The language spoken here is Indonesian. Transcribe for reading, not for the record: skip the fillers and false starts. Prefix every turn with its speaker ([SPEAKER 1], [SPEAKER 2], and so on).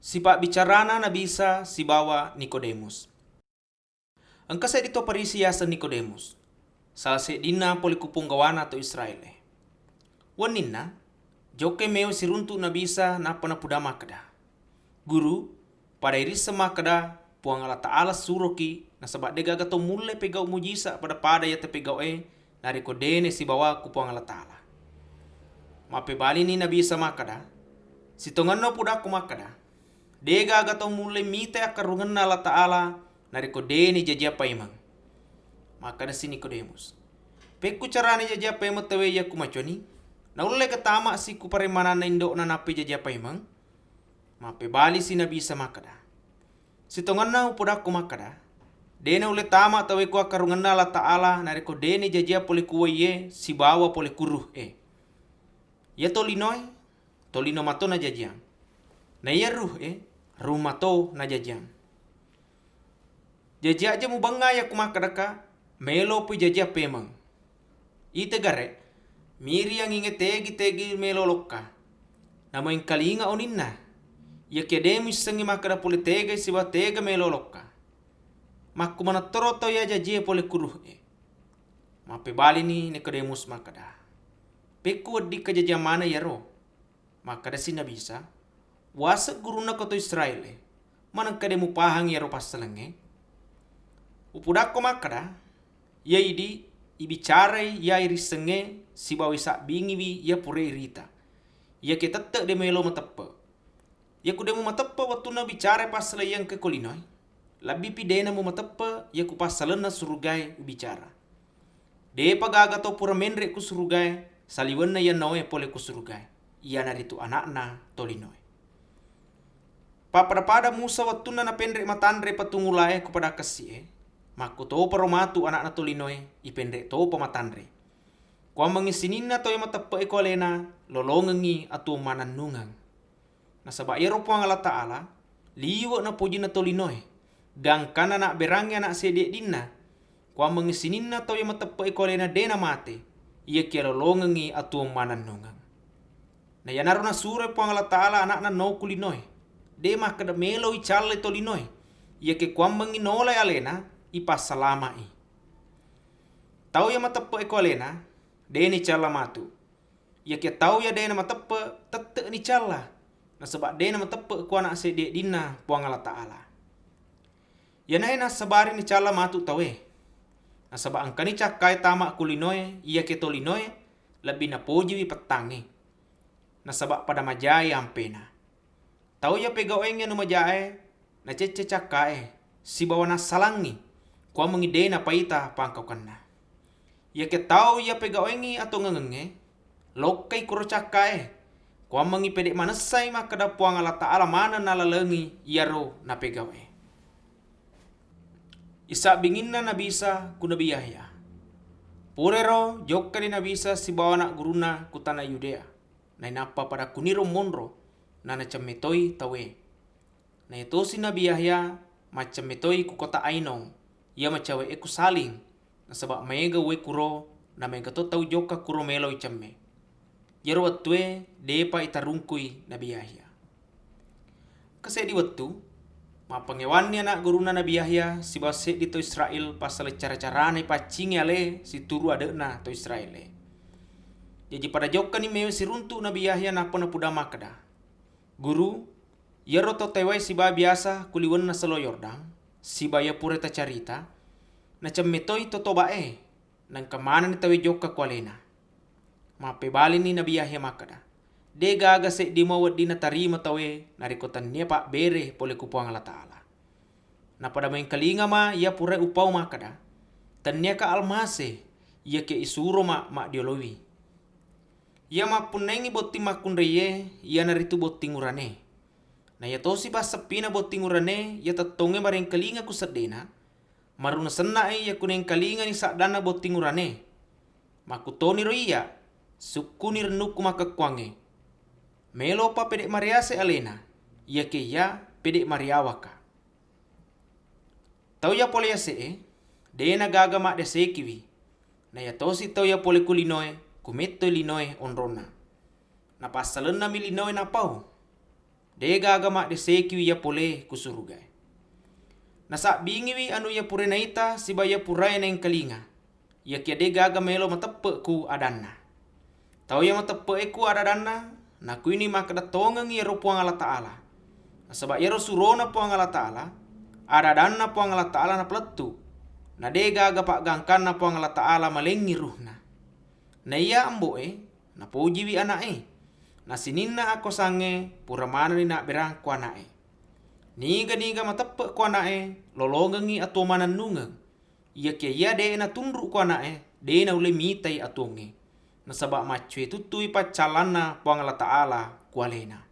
[SPEAKER 1] Sipa bicarana na bisa si bawa Nikodemus. Ang kasay dito parisiya sa Nikodemus. Sa dina polikupong gawana to Israel. Wanin na, joke meo siruntu na bisa na panapudama kada. Guru, pada iris sama kada, puang ala ta'ala suroki, na sabat dega gato mule pegaw mujisa pada ya te pegaw na rekodene si bawa kupuang ala ta'ala. Mapebali ni nabi sama kada, si tongan no puda kumakada. Dega gato mule mite akarungan na ala ta'ala na rekodene jajia paimang. Maka na si Nikodemus. Peku carane jajia paimang tawe ya kumachoni, na ulay katama si kuparemana na indo na napi jajia paimang. Mapebali si nabi sama kada. Si tongan na upuda kumakada, dena ule tama tawe ko akarungan na ala ta'ala na rekodene jajia pole kuwaye si bawa pole kuruh Ya tolino mato na jajiang. Na iya ruh rumato na jajiang. Jajia aja mu bangaya kumakadaka, melo pu jajia pemang. Ite gare, miri yang inge tegi melo lokka. Nama yang kalinga oninna. Ya kedemis sengi makada pole tega siwa tega melo lokka. Makku mana toroto ya jajia pole kuruh Mape bali ni Nikodemus makada. Peku di kajajia mana ya ro. Makada sina bisa. Wasa guru na koto Israel manang kademu pahang ya ro pasalange. Upudako makada. Ya ibicara ya irisenge si bawisa bingiwi ya pure irita. Ya ketete de melo matappa. Ya kudemu matappa waktu na bicara pasala yang ke kolinoy. Labi pidena mo matappa ya ku pasalan na surugai bicara. De pagaga to pura menre ku surugai. Saliwan na yan noe pole ku surugai. Iya na ritu anak na tolinoy. Papada Musa waktu na napendre matandre patungulay kepada kasih. Maku to paromatu anak na tolinoy ipendre to pamatandre. Kwa mangisinin na to yung matapa ko alena lolongangi atu mananungang. Nasaba ero po ang ala ta'ala liwa na po na tolinoy. Gangkana na berangya na sede din na. Kwa mangisinin na to yung matapa ko alena dena mate. Iya kia lolongangi atu mananungang. Na yanaro na sure po ang ala ta'ala anak na no kulinoy. De mah kada melo i chale tolinoy. Ia ke kwam manginolay alena ipasalama i. Tau ya matapa eko alena de ni chala matu. Ia ke tau ya de na matapa tette ni chala. Na sebab de na matapa ko anak sede dinna puang ala ta'ala. Ya na sabari ni chala matu tawe. Na sebab angkani cakai tama kulinoy ia ke tolinoy lebih na poji wi petangi. Na sebab pada majai ampena. Tau ya pegaoeng ya numajae na cece cakae si bawa na salangi kwa mengide na paita pangkau kana. Ya ke tau ya pegaoengi atau ngengenge lokai kuro cakae kwa mengi pedek manasai mah kada puang ala ta'ala mana nalalengi yaro na pegawe. Isa binginna na bisa kunabi Yahya. Purero jokka na bisa si bawa na guruna kutana Yudea. Na inapa pada kuniro monro na nacametoi tawe. Na ito si Nabi Yahya macametoi ku kota Ainong. Ia macawe eku saling. Na sabak mega we kuro na mega to tau joka kuro melo icamme. Jero watue depa itarungkui Nabi Yahya. Kasi di watu mapangewannya na guru na Nabi Yahya si base di to Israel pasal cara-carane pacingi ale si turu adena to Israel. Jadi pada joka ni mewe si runtu Nabi Yahya na pona pudama kada. Guru, yaro to tewai si ba biasa kuliwan na salo Yordan, si ba ya pure ta carita, na cammetoi to tobae, nang kamana ni tawe joka kwalena. Mapebali ni Nabi Yahya makada. De gaga se di mawad di na tarima tawe, narikotan niya pa bere pole kupuang ala ta'ala. Na pada main kalinga ma, ya pure upaw makada. Tan niya ka almase, ya ke isuro ma diolowi. Ia mapunengi botti makunreye, ia naritu botti ngurane. Na ya tosi pas sepina botti ngurane, ia tatonge bareng kalinga ku sedena. Maruna sena ia kuneng kalinga ni sakdana botti ngurane. Makutoni ro ia, sukuni renuku makakwange. Melo pa pedek mariase alena, ia ke ia pedek mariawaka. Tau ya pole ya dena gaga mak de sekiwi. Na ya tosi tau ya pole kulinoe, kumeto linoe onrona. Na pasalan na milinoe na pau. Dega agama de sekiwi ya pole ku surga. Nasa bingiwi anu ya pure naita sibaya purai na kalinga. Ya kia dega agama elo matepe ku adanna. Tau ya matepe ku adadanna na ku ini makadatongang ya rupuang Allah Ta'ala. Sebab ya surona puang Allah Ta'ala adadanna puang Allah Ta'ala na peletu. Na dega agapak gangkan na puang Allah Ta'ala malengi ruhna. Na iya amboe na pujiwi anae. Na sininna ako sange pura mana ni nak berang ku anae. Niga matepe ku anae lolongangi atau manan nungeng. Ia kia ia de na tunduk ku anae de na ule mitai atonge. Na sabak macwe tutui pacalana puang Allah Ta'ala ku alena.